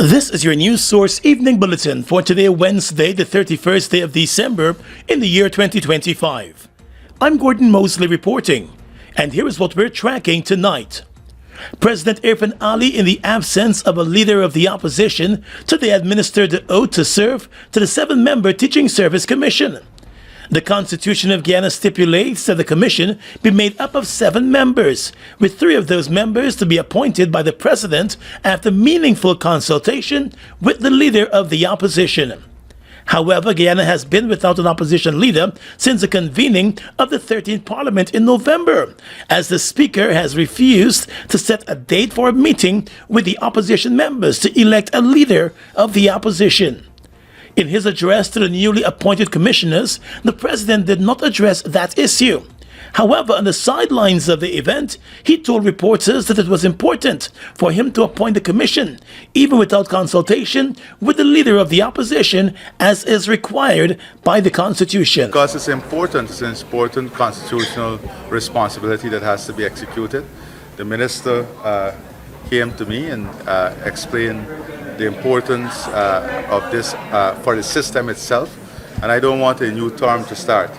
This is your news source evening bulletin for today, Wednesday, the 31st day of December in the year 2025. I'm Gordon Mosley reporting, and here is what we're tracking tonight. President Irfan Ali, in the absence of a leader of the opposition, today administered the oath to serve to the 7-member Teaching Service Commission. The Constitution of Guyana stipulates that the commission be made up of 7 members, with 3 of those members to be appointed by the president after meaningful consultation with the leader of the opposition. However, Guyana has been without an opposition leader since the convening of the 13th Parliament in November, as the Speaker has refused to set a date for a meeting with the opposition members to elect a leader of the opposition. In his address to the newly appointed commissioners, the president did not address that issue. However, on the sidelines of the event, he told reporters that it was important for him to appoint the commission, even without consultation with the leader of the opposition, as is required by the Constitution. Because it's an important constitutional responsibility that has to be executed. The minister came to me and explained the importance of this for the system itself, and I don't want a new term to start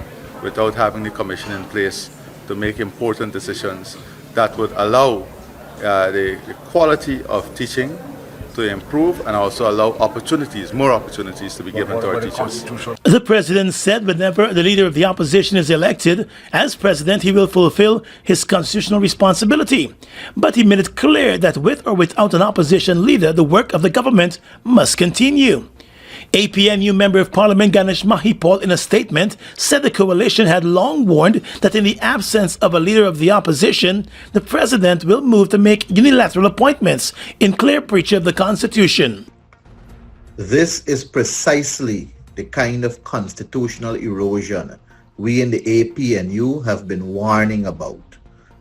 without having the commission in place to make important decisions that would allow the quality of teaching to improve and also allow more opportunities to be given to our teachers. The president said whenever the leader of the opposition is elected as president, he will fulfill his constitutional responsibility. But he made it clear that with or without an opposition leader, the work of the government must continue. APNU Member of Parliament Ganesh Mahipal, in a statement, said the coalition had long warned that in the absence of a leader of the opposition, the president will move to make unilateral appointments in clear breach of the Constitution. This is precisely the kind of constitutional erosion we in the APNU have been warning about.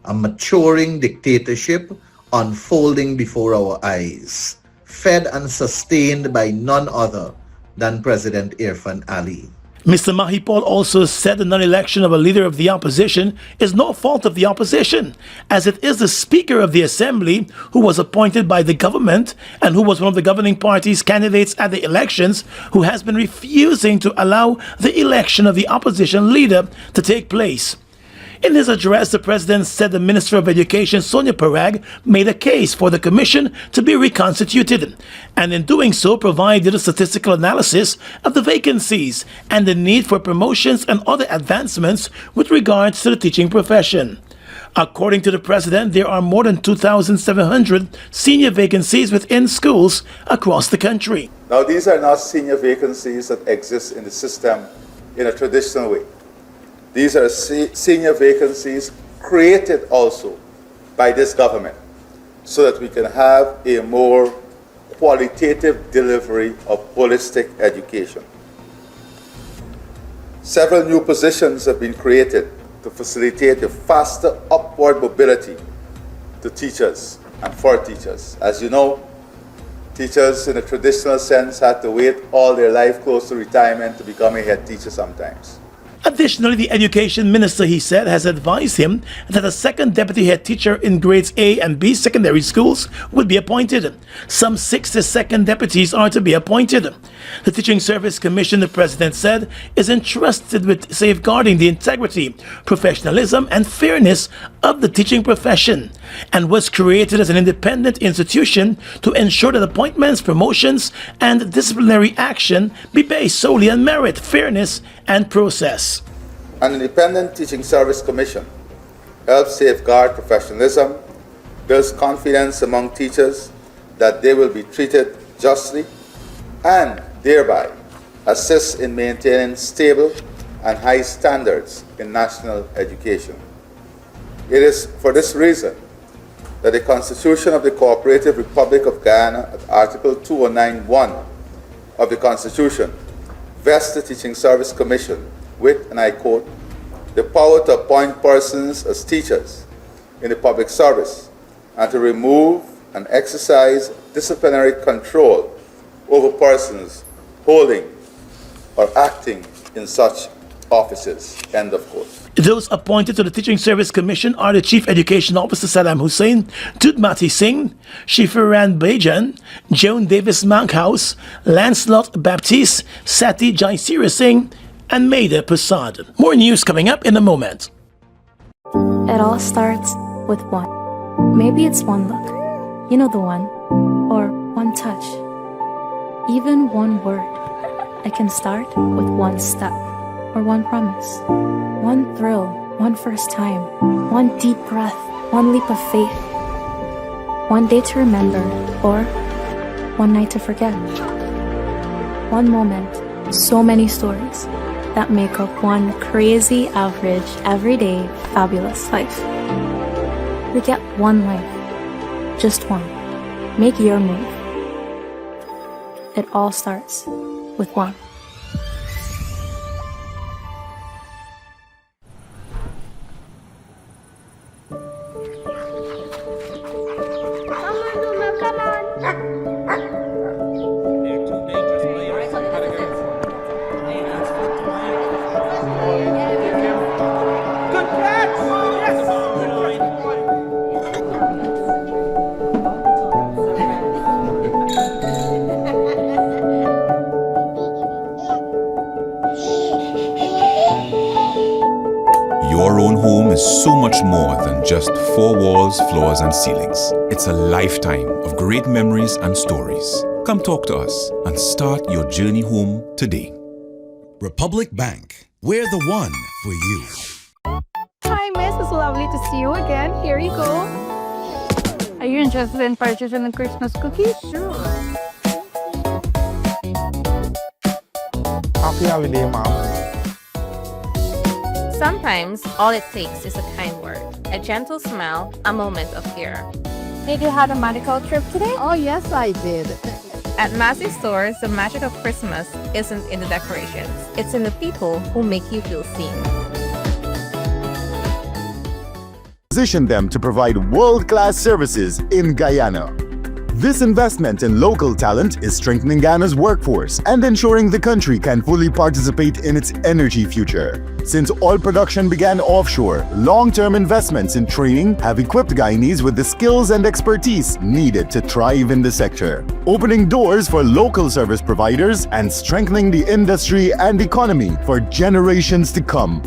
A maturing dictatorship unfolding before our eyes, fed and sustained by none other than President Irfan Ali. Mr. Mahipal also said the non-election of a leader of the opposition is no fault of the opposition, as it is the Speaker of the Assembly who was appointed by the government and who was one of the governing party's candidates at the elections who has been refusing to allow the election of the opposition leader to take place. In his address, the president said the Minister of Education, Sonia Parag, made a case for the commission to be reconstituted, and in doing so provided a statistical analysis of the vacancies and the need for promotions and other advancements with regards to the teaching profession. According to the president, there are more than 2,700 senior vacancies within schools across the country. Now, these are not senior vacancies that exist in the system in a traditional way. These are senior vacancies created also by this government so that we can have a more qualitative delivery of holistic education. Several new positions have been created to facilitate the faster upward mobility to teachers and for teachers. As you know, teachers in a traditional sense had to wait all their life close to retirement to become a head teacher sometimes. Additionally, the education minister, he said, has advised him that a second deputy head teacher in grades A and B secondary schools would be appointed. Some 60 second deputies are to be appointed. The Teaching Service Commission, the president said, is entrusted with safeguarding the integrity, professionalism, and fairness of the teaching profession, and was created as an independent institution to ensure that appointments, promotions, and disciplinary action be based solely on merit, fairness, and process. An independent Teaching Service Commission helps safeguard professionalism, builds confidence among teachers that they will be treated justly, and thereby assists in maintaining stable and high standards in national education. It is for this reason that the Constitution of the Cooperative Republic of Guyana, at Article 2091 of the Constitution, vests the Teaching Service Commission with, and I quote, the power to appoint persons as teachers in the public service and to remove and exercise disciplinary control over persons holding or acting in such offices, end of quote. Those appointed to the Teaching Service Commission are the Chief Education Officer Saddam Hussein, Tudmati Singh, Shifaran Bajan, Joan Davis Mankhouse, Lancelot Baptiste, Sati Jaisira Singh, and Maida Prasad. More news coming up in a moment. It all starts with one. Maybe it's one look, you know the one, or one touch, even one word. It can start with one step, or one promise, one thrill, one first time, one deep breath, one leap of faith, one day to remember, or one night to forget. One moment, so many stories that make up one crazy, average, everyday, fabulous life. We get one life, just one. Make your move. It all starts with one. Your own home is so much more than just four walls, floors, and ceilings. It's a lifetime of great memories and stories. Come talk to us and start your journey home today. Republic Bank, we're the one for you. Hi, miss. It's lovely to see you again. Here you go. Are you interested in purchasing the Christmas cookies? Sure. Happy holiday, Mom. Sometimes all it takes is a kind word, a gentle smile, a moment of care. Did you have a medical trip today? Oh, yes, I did. At Massey Stores, the magic of Christmas isn't in the decorations. It's in the people who make you feel seen. Position them to provide world-class services in Guyana. This investment in local talent is strengthening Ghana's workforce and ensuring the country can fully participate in its energy future. Since oil production began offshore, long-term investments in training have equipped Guyanese with the skills and expertise needed to thrive in the sector, opening doors for local service providers and strengthening the industry and economy for generations to come.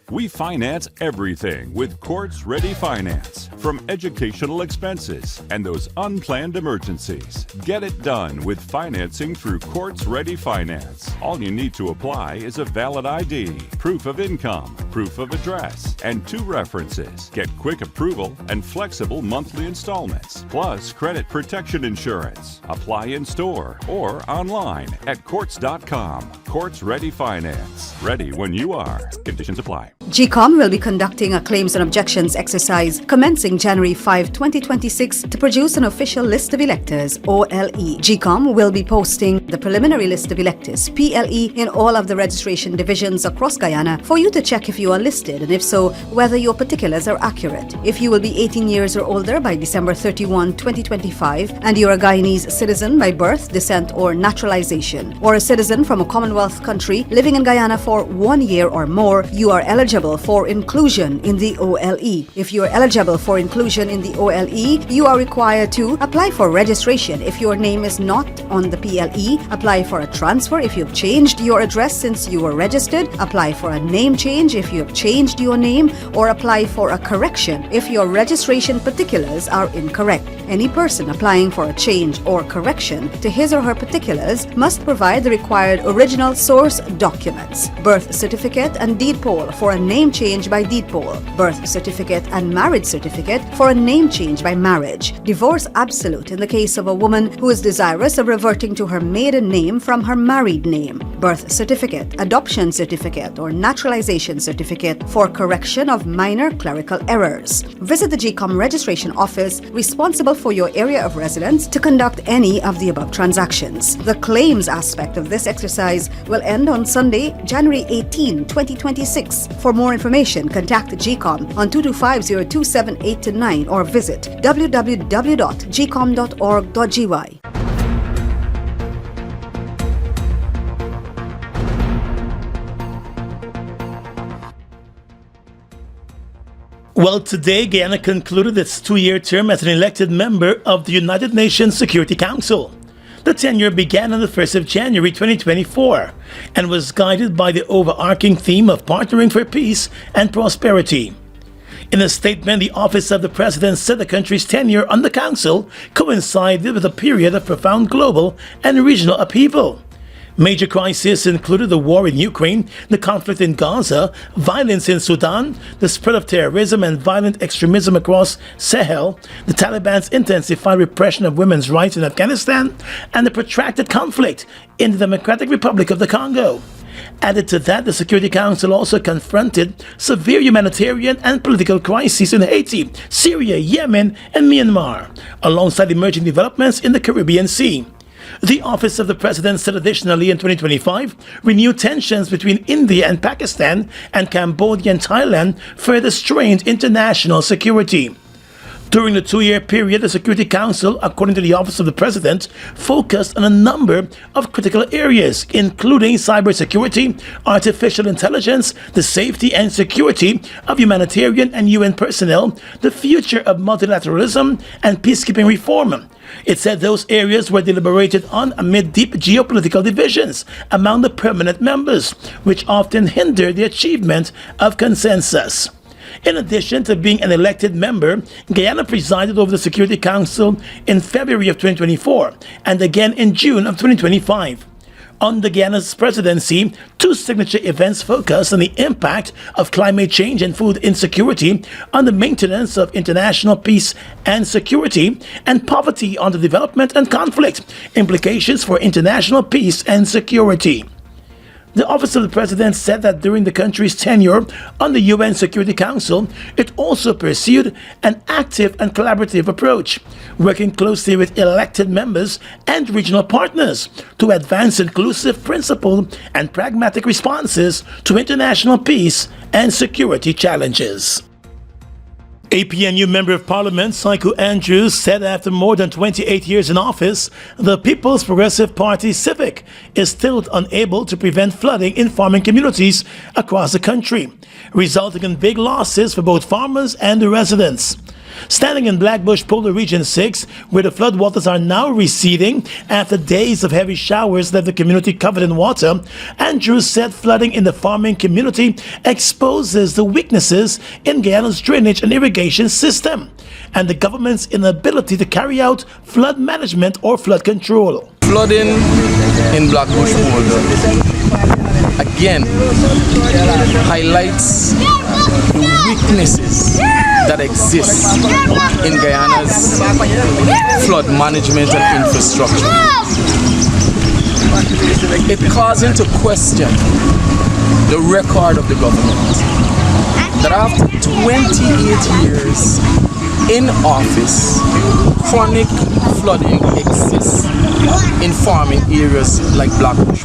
We finance everything with Quartz Ready Finance, from educational expenses and those unplanned emergencies. Get it done with financing through Quartz Ready Finance. All you need to apply is a valid ID, proof of income, proof of address, and 2 references. Get quick approval and flexible monthly installments, plus credit protection insurance. Apply in store or online at quartz.com. Quartz Ready Finance. Ready when you are. Conditions apply. GECOM will be conducting a claims and objections exercise commencing January 5, 2026 to produce an official list of electors, OLE. GECOM will be posting the preliminary list of electors, PLE, in all of the registration divisions across Guyana for you to check if you are listed and if so, whether your particulars are accurate. If you will be 18 years or older by December 31, 2025 and you are a Guyanese citizen by birth, descent or naturalization, or a citizen from a Commonwealth country living in Guyana for 1 year or more, you are eligible for inclusion in the OLE. If you are eligible for inclusion in the OLE, you are required to apply for registration if your name is not on the PLE, apply for a transfer if you have changed your address since you were registered, apply for a name change if you have changed your name, or apply for a correction if your registration particulars are incorrect. Any person applying for a change or correction to his or her particulars must provide the required original source documents, birth certificate and deed poll for a name change by deed poll, birth certificate and marriage certificate for a name change by marriage, divorce absolute in the case of a woman who is desirous of reverting to her maiden name from her married name, birth certificate, adoption certificate or naturalization certificate for correction of minor clerical errors. Visit the GECOM registration office responsible for your area of residence to conduct any of the above transactions. The claims aspect of this exercise will end on Sunday, January 18, 2026. For more information, contact GECOM on 225-027-8-9 or visit www.gecom.org.gy. Well, today, Guyana concluded its 2-year term as an elected member of the United Nations Security Council. The tenure began on the 1st of January 2024 and was guided by the overarching theme of partnering for peace and prosperity. In a statement, the Office of the President said the country's tenure on the Council coincided with a period of profound global and regional upheaval. Major crises included the war in Ukraine, the conflict in Gaza, violence in Sudan, the spread of terrorism and violent extremism across Sahel, the Taliban's intensified repression of women's rights in Afghanistan, and the protracted conflict in the Democratic Republic of the Congo. Added to that, the Security Council also confronted severe humanitarian and political crises in Haiti, Syria, Yemen, and Myanmar, alongside emerging developments in the Caribbean Sea. The Office of the President said additionally in 2025, renewed tensions between India and Pakistan and Cambodia and Thailand further strained international security. During the 2-year period, the Security Council, according to the Office of the President, focused on a number of critical areas, including cybersecurity, artificial intelligence, the safety and security of humanitarian and UN personnel, the future of multilateralism, and peacekeeping reform. It said those areas were deliberated on amid deep geopolitical divisions among the permanent members, which often hinder the achievement of consensus. In addition to being an elected member, Guyana presided over the Security Council in February of 2024 and again in June of 2025. Under Guyana's presidency, 2 signature events focused on the impact of climate change and food insecurity on the maintenance of international peace and security, and poverty on the development and conflict, implications for international peace and security. The Office of the President said that during the country's tenure on the UN Security Council, it also pursued an active and collaborative approach, working closely with elected members and regional partners to advance inclusive, principled, and pragmatic responses to international peace and security challenges. APNU Member of Parliament Saiku Andrews said after more than 28 years in office, the People's Progressive Party Civic is still unable to prevent flooding in farming communities across the country, resulting in big losses for both farmers and the residents. Standing in Blackbush Polder Region 6, where the floodwaters are now receding after days of heavy showers left the community covered in water, Andrews said flooding in the farming community exposes the weaknesses in Guyana's drainage and irrigation system and the government's inability to carry out flood management or flood control. Flooding in Blackbush Polder again highlights the weaknesses that exist in Guyana's flood management and infrastructure. It calls into question the record of the government that after 28 years in office, chronic flooding exists in farming areas like Blackbush.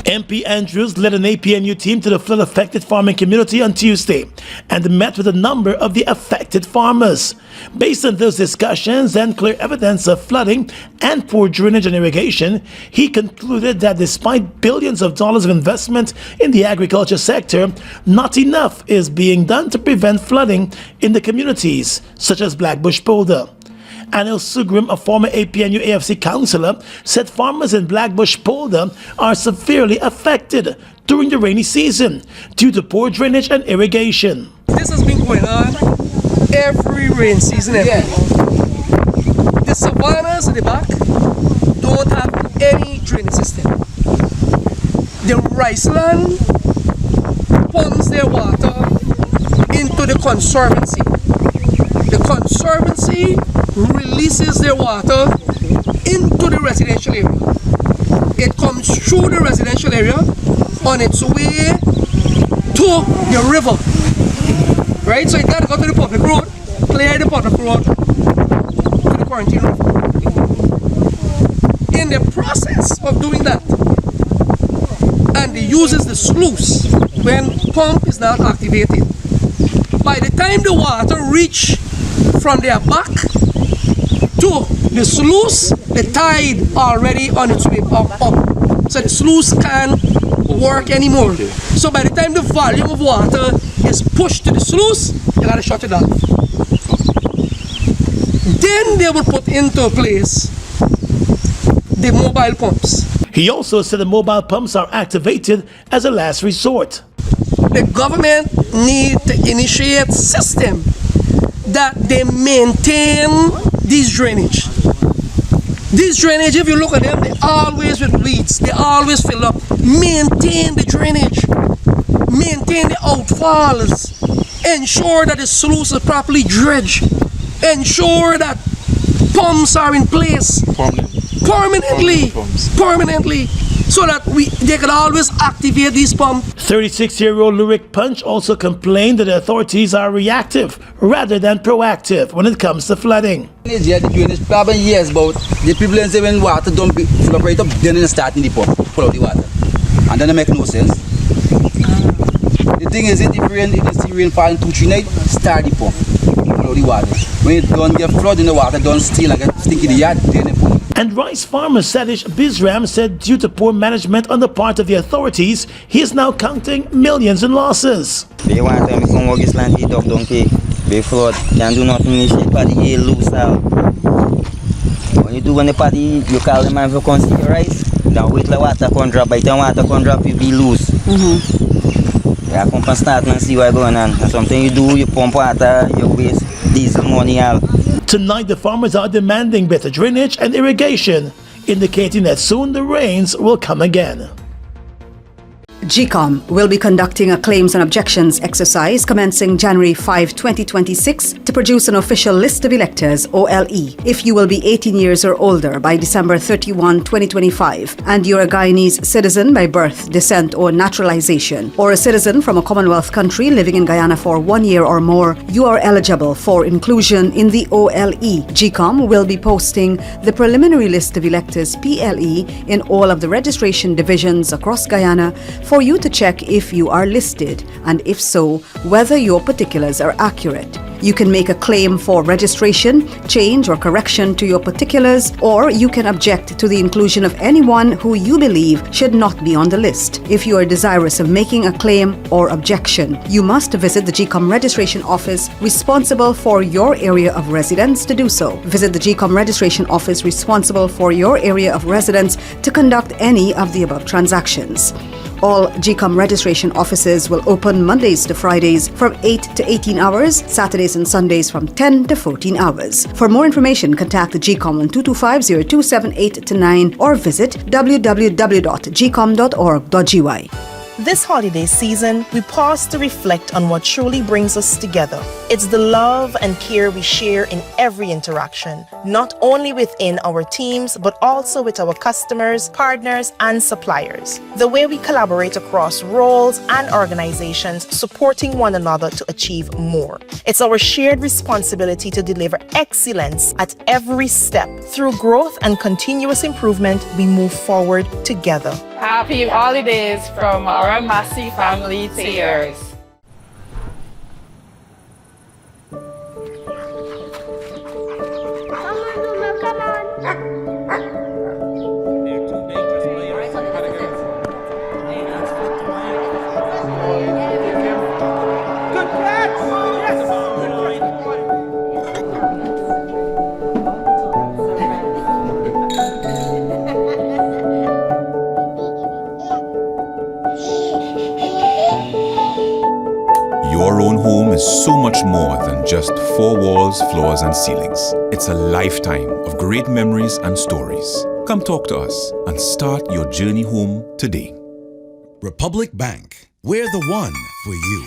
MP Andrews led an APNU team to the flood-affected farming community on Tuesday and met with a number of the affected farmers. Based on those discussions and clear evidence of flooding and poor drainage and irrigation, he concluded that despite billions of dollars of investment in the agriculture sector, not enough is being done to prevent flooding in the communities, such as Blackbush Polder. Anil Sugrim, a former APNU AFC councillor, said farmers in Blackbush Polder are severely affected during the rainy season due to poor drainage and irrigation. This has been going on every rain season. The savannas at the back don't have any drainage system. The riceland pumps their water into the conservancy. The conservancy releases their water into the residential area. It comes through the residential area on its way to the river. Right? So it got to go to the public road, clear the public road to the quarantine river. In the process of doing that, and it uses the sluice when pump is not activated. By the time the water reach from their back to the sluice, the tide already on its way up. So the sluice can work anymore. So by the time the volume of water is pushed to the sluice, you gotta shut it off. Then they will put into place the mobile pumps. He also said the mobile pumps are activated as a last resort. The government need to initiate a system that they maintain these drainage. These drainage, if you look at them, they're always with weeds. They always fill up. Maintain the drainage. Maintain the outfalls. Ensure that the sluice is properly dredged. Ensure that pumps are in place permanently, so that they can always activate these pumps. 36-year-old Lurik Punch also complained that the authorities are reactive rather than proactive when it comes to flooding. The drainage problem years about the people say when water don't fill up right up, then they start in the pump, pull out the water, and then it make no sense. The thing is, if the rain fall in 2-3 nights, start the pump, pull out the water. When it don't get flood in the water, don't steal and get sticky in the yard, then they pump. And rice farmer Sadish Bizram said due to poor management on the part of the authorities, he is now counting millions in losses. They want to come work this land, heat up, don't pay. They flood, can't do nothing, they shake party, they loose out. When the party, you call the man for come see your rice, then wait till the water come drop, by the time water come drop, you be loose. Yeah, come and start and see what's going on. And something you do, you pump water, you waste diesel money out. Tonight, the farmers are demanding better drainage and irrigation, indicating that soon the rains will come again. GECOM will be conducting a claims and objections exercise commencing January 5, 2026 to produce an official list of electors, OLE, if you will be 18 years or older by December 31, 2025, and you're a Guyanese citizen by birth, descent, or naturalization, or a citizen from a Commonwealth country living in Guyana for 1 year or more, you are eligible for inclusion in the OLE. GECOM will be posting the preliminary list of electors, PLE, in all of the registration divisions across Guyana for you to check if you are listed, and if so, whether your particulars are accurate. You can make a claim for registration, change or correction to your particulars, or you can object to the inclusion of anyone who you believe should not be on the list. If you are desirous of making a claim or objection, you must visit the GECOM registration office responsible for your area of residence to do so. Visit the GECOM registration office responsible for your area of residence to conduct any of the above transactions. All GECOM registration offices will open Mondays to Fridays from 8 to 18 hours, Saturdays and Sundays from 10 to 14 hours. For more information, contact the GECOM on 225-0278-9 or visit www.gecom.org.gy. This holiday season, we pause to reflect on what truly brings us together. It's the love and care we share in every interaction, not only within our teams, but also with our customers, partners, and suppliers. The way we collaborate across roles and organizations, supporting one another to achieve more. It's our shared responsibility to deliver excellence at every step. Through growth and continuous improvement, we move forward together. Happy holidays from our Massey family to yours. Your own home is so much more than just 4 walls, floors, and ceilings. It's a lifetime of great memories and stories. Come talk to us and start your journey home today. Republic Bank, we're the one for you.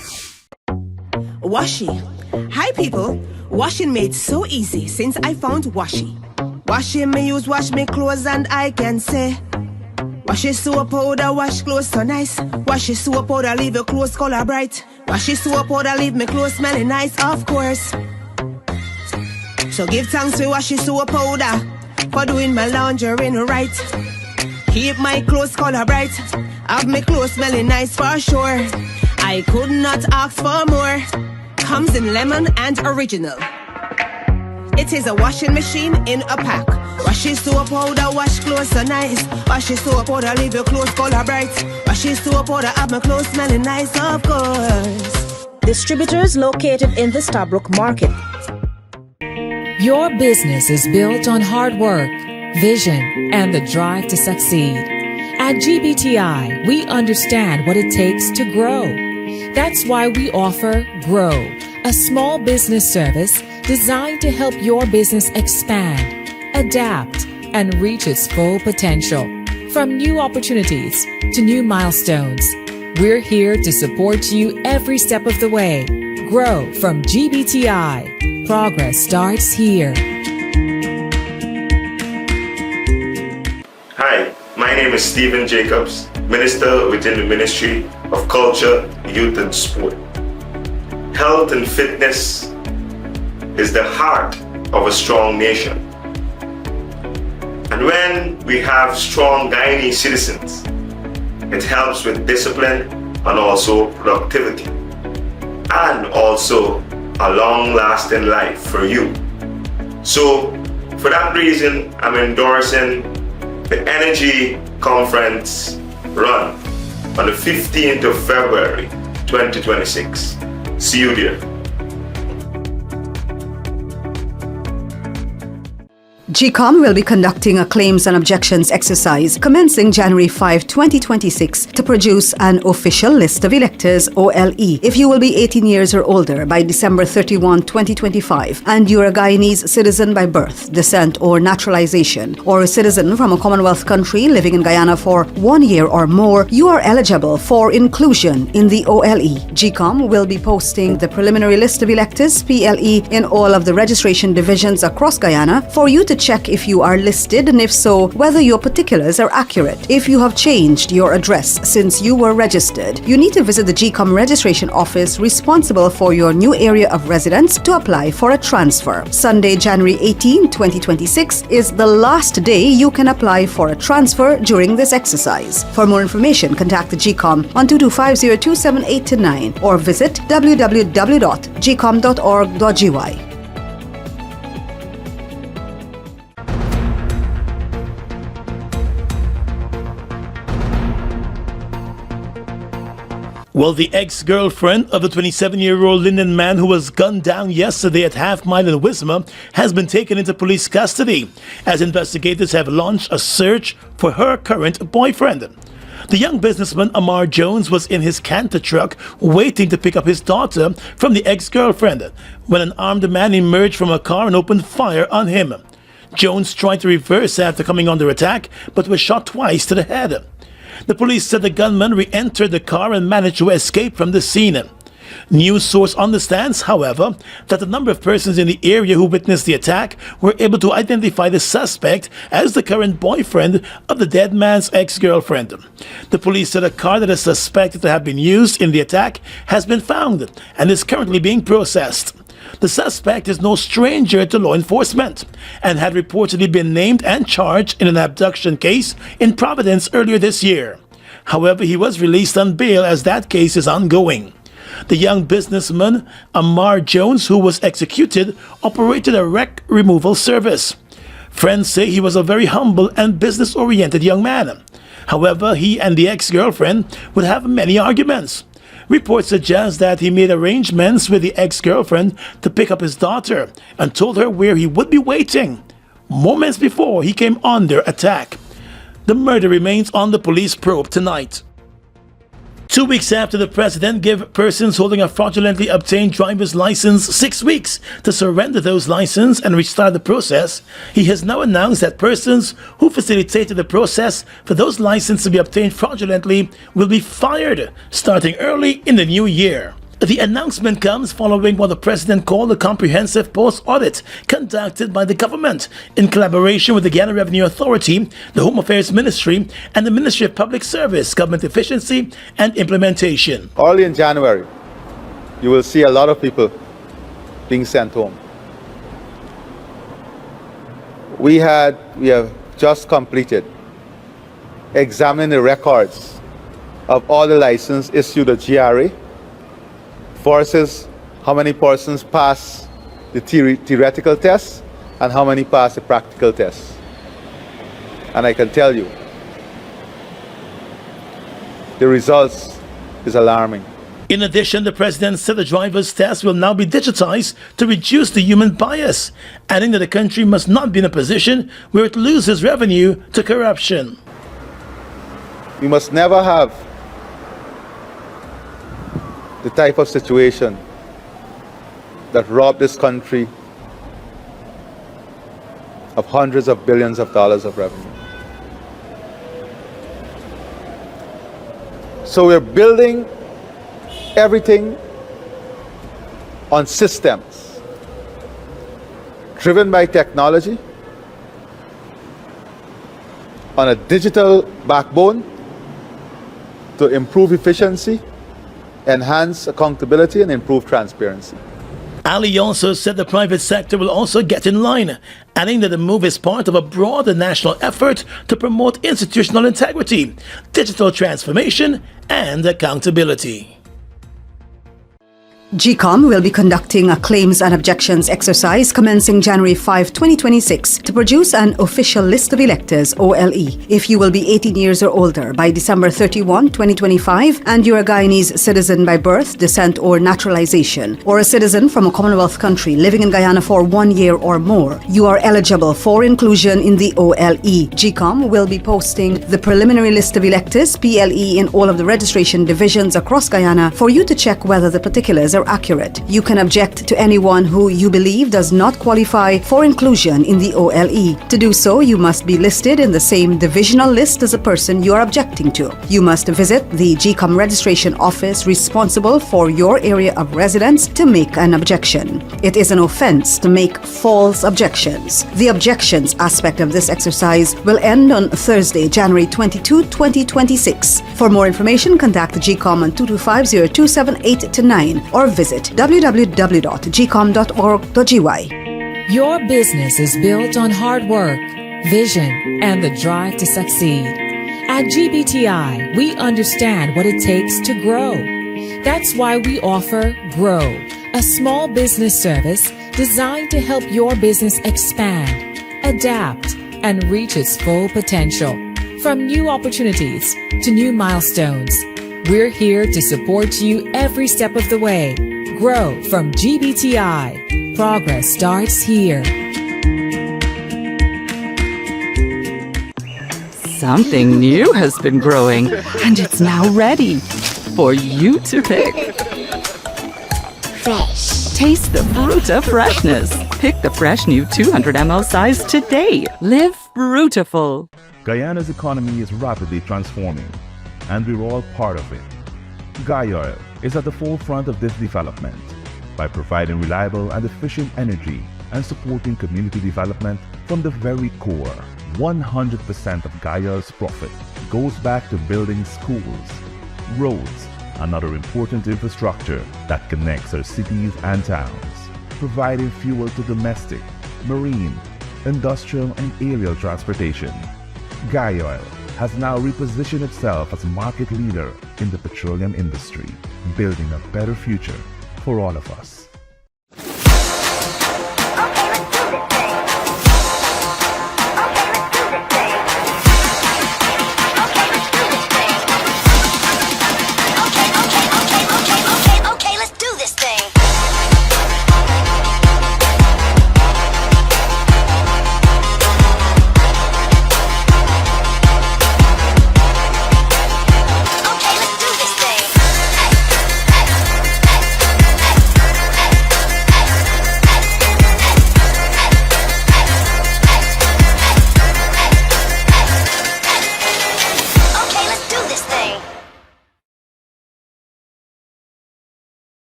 Washi. Hi people. Washing made so easy since I found Washi. Washing me use wash me clothes and I can say wash it soap powder, wash clothes so nice. Wash it soap powder, leave your clothes color bright. Wash it soap powder, leave me clothes smelling nice, of course. So give thanks to wash it soap powder for doing my laundry right. Keep my clothes color bright, have my clothes smelling nice for sure. I could not ask for more. Comes in lemon and original. It is a washing machine in a pack. Wash your soap powder, wash clothes so nice. Wash your soap powder, leave your clothes color bright. Wash your soap powder, have my clothes smelling nice, of course. Distributors located in the Stabrook Market. Your business is built on hard work, vision, and the drive to succeed. At GBTI, we understand what it takes to grow. That's why we offer Grow, a small business service designed to help your business expand, adapt, and reach its full potential. From new opportunities to new milestones, we're here to support you every step of the way. Grow from GBTI. Progress starts here. Hi, my name is Stephen Jacobs, Minister within the Ministry of Culture, Youth and Sport. Health and fitness is the heart of a strong nation. And when we have strong Guyanese citizens, it helps with discipline and also productivity, and also a long-lasting life for you. So, for that reason, I'm endorsing the Energy Conference run on the 15th of February 2026. See you there. GECOM will be conducting a claims and objections exercise commencing January 5, 2026 to produce an official list of electors OLE if you will be 18 years or older by December 31, 2025 and you're a Guyanese citizen by birth, descent or naturalization or a citizen from a Commonwealth country living in Guyana for 1 year or more, you are eligible for inclusion in the OLE. GECOM will be posting the preliminary list of electors PLE in all of the registration divisions across Guyana for you to check if you are listed and if so, whether your particulars are accurate. If you have changed your address since you were registered, you need to visit the GECOM registration office responsible for your new area of residence to apply for a transfer. Sunday, January 18, 2026 is the last day you can apply for a transfer during this exercise. For more information, contact the GECOM on 2250-278-9 or visit www.gecom.org.gy. Well, the ex-girlfriend of the 27-year-old Linden man who was gunned down yesterday at Half Mile in Wisma has been taken into police custody as investigators have launched a search for her current boyfriend. The young businessman Amar Jones was in his Canter truck waiting to pick up his daughter from the ex-girlfriend when an armed man emerged from a car and opened fire on him. Jones tried to reverse after coming under attack but was shot twice to the head. The police said the gunman re-entered the car and managed to escape from the scene. News source understands, however, that the number of persons in the area who witnessed the attack were able to identify the suspect as the current boyfriend of the dead man's ex-girlfriend. The police said a car that is suspected to have been used in the attack has been found and is currently being processed. The suspect is no stranger to law enforcement and had reportedly been named and charged in an abduction case in Providence earlier this year. However, he was released on bail as that case is ongoing. The young businessman, Amar Jones, who was executed, operated a wreck removal service. Friends say he was a very humble and business-oriented young man. However, he and the ex-girlfriend would have many arguments. Reports suggest that he made arrangements with the ex-girlfriend to pick up his daughter and told her where he would be waiting moments before he came under attack. The murder remains on the police probe tonight. 2 weeks after the president gave persons holding a fraudulently obtained driver's license 6 weeks to surrender those licenses and restart the process, he has now announced that persons who facilitated the process for those licenses to be obtained fraudulently will be fired starting early in the new year. The announcement comes following what the president called a comprehensive post-audit conducted by the government in collaboration with the Guyana Revenue Authority, the Home Affairs Ministry, and the Ministry of Public Service, Government Efficiency and Implementation. Early in January, you will see a lot of people being sent home. We have just completed examining the records of all the licenses issued at GRA versus how many persons pass the theoretical test and how many pass the practical test. And I can tell you, the results is alarming. In addition, the president said the driver's test will now be digitized to reduce the human bias, adding that the country must not be in a position where it loses revenue to corruption. We must never have the type of situation that robbed this country of hundreds of billions of dollars of revenue. So we're building everything on systems driven by technology, on a digital backbone to improve efficiency, enhance accountability, and improve transparency. Ali also said the private sector will also get in line, adding that the move is part of a broader national effort to promote institutional integrity, digital transformation, and accountability. GECOM will be conducting a claims and objections exercise commencing January 5, 2026 to produce an official list of electors, OLE, if you will be 18 years or older by December 31, 2025 and you are a Guyanese citizen by birth, descent or naturalization, or a citizen from a Commonwealth country living in Guyana for 1 year or more. You are eligible for inclusion in the OLE. GECOM will be posting the preliminary list of electors, PLE, in all of the registration divisions across Guyana for you to check whether the particulars are accurate. You can object to anyone who you believe does not qualify for inclusion in the OLE. To do so, you must be listed in the same divisional list as the person you are objecting to. You must visit the GECOM registration office responsible for your area of residence to make an objection. It is an offense to make false objections. The objections aspect of this exercise will end on Thursday, January 22, 2026. For more information, contact GECOM on 225-0278-9 or visit www.gecom.org.gy. Your business is built on hard work, vision, and the drive to succeed. At GBTI, we understand what it takes to grow. That's why we offer Grow, a small business service designed to help your business expand, adapt, and reach its full potential. From new opportunities to new milestones, we're here to support you every step of the way. Grow from GBTI. Progress starts here. Something new has been growing, and it's now ready for you to pick. Fresh. Taste the Fruta freshness. Pick the fresh new 200 ml size today. Live Frutiful. Guyana's economy is rapidly transforming, and we're all part of it. Guyoil is at the forefront of this development by providing reliable and efficient energy and supporting community development from the very core. 100% of Guyoil's profit goes back to building schools, roads, and other important infrastructure that connects our cities and towns, providing fuel to domestic, marine, industrial, and aerial transportation. Guyoil has now repositioned itself as a market leader in the petroleum industry, building a better future for all of us.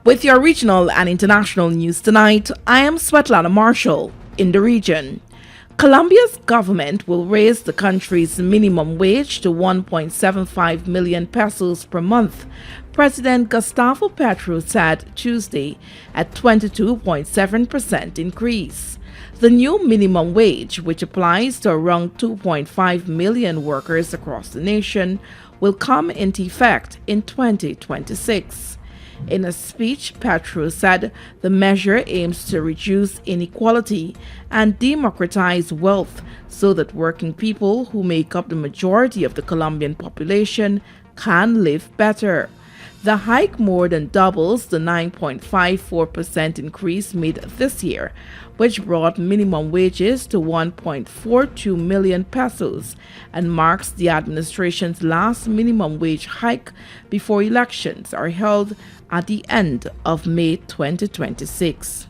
With your regional and international news tonight, I am Svetlana Marshall. In the region, Colombia's government will raise the country's minimum wage to 1.75 million pesos per month, President Gustavo Petro said Tuesday, at 22.7% increase. The new minimum wage, which applies to around 2.5 million workers across the nation, will come into effect in 2026. In a speech, Petro said the measure aims to reduce inequality and democratize wealth so that working people, who make up the majority of the Colombian population, can live better. The hike more than doubles the 9.54% increase made this year, which brought minimum wages to 1.42 million pesos and marks the administration's last minimum wage hike before elections are held at the end of May 2026.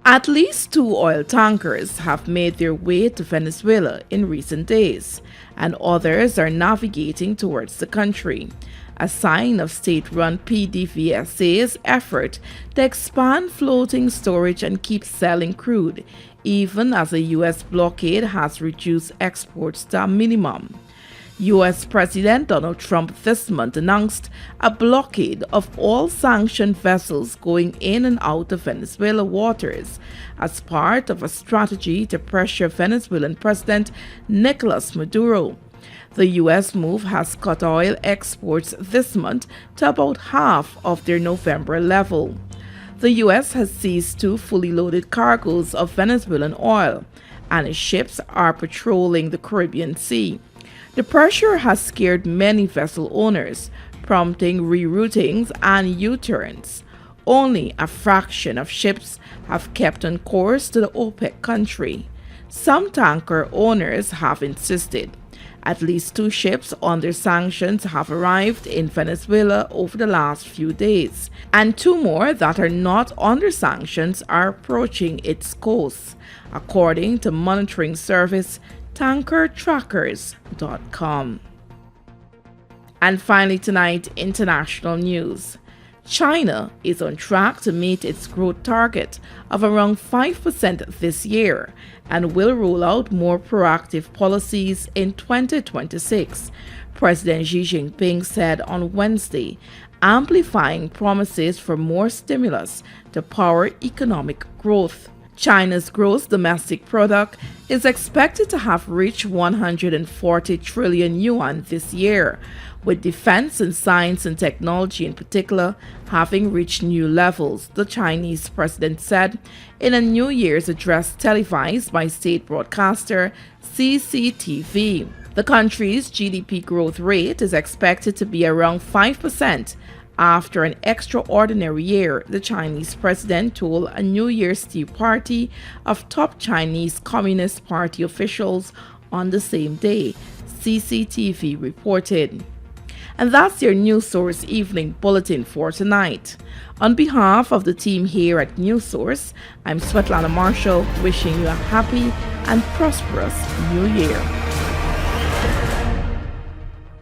At least 2 oil tankers have made their way to Venezuela in recent days, and others are navigating towards the country, a sign of state-run PDVSA's effort to expand floating storage and keep selling crude, even as a U.S. blockade has reduced exports to a minimum. U.S. President Donald Trump this month announced a blockade of all sanctioned vessels going in and out of Venezuela waters as part of a strategy to pressure Venezuelan President Nicolas Maduro. The U.S. move has cut oil exports this month to about half of their November level. The U.S. has seized 2 fully loaded cargoes of Venezuelan oil, and its ships are patrolling the Caribbean Sea. The pressure has scared many vessel owners, prompting reroutings and U-turns. Only a fraction of ships have kept on course to the OPEC country. Some tanker owners have insisted. At least 2 ships under sanctions have arrived in Venezuela over the last few days, and 2 more that are not under sanctions are approaching its coast, according to monitoring service tankertrackers.com. And finally tonight, international news. China is on track to meet its growth target of around 5% this year and will roll out more proactive policies in 2026, President Xi Jinping said on Wednesday, amplifying promises for more stimulus to power economic growth. China's gross domestic product is expected to have reached 140 trillion yuan this year, with defense and science and technology in particular having reached new levels, the Chinese president said in a New Year's address televised by state broadcaster CCTV. The country's GDP growth rate is expected to be around 5%. After an extraordinary year, the Chinese president told a New Year's tea party of top Chinese Communist Party officials on the same day, CCTV reported. And that's your News Source Evening Bulletin for tonight. On behalf of the team here at News Source, I'm Svetlana Marshall, wishing you a happy and prosperous New Year.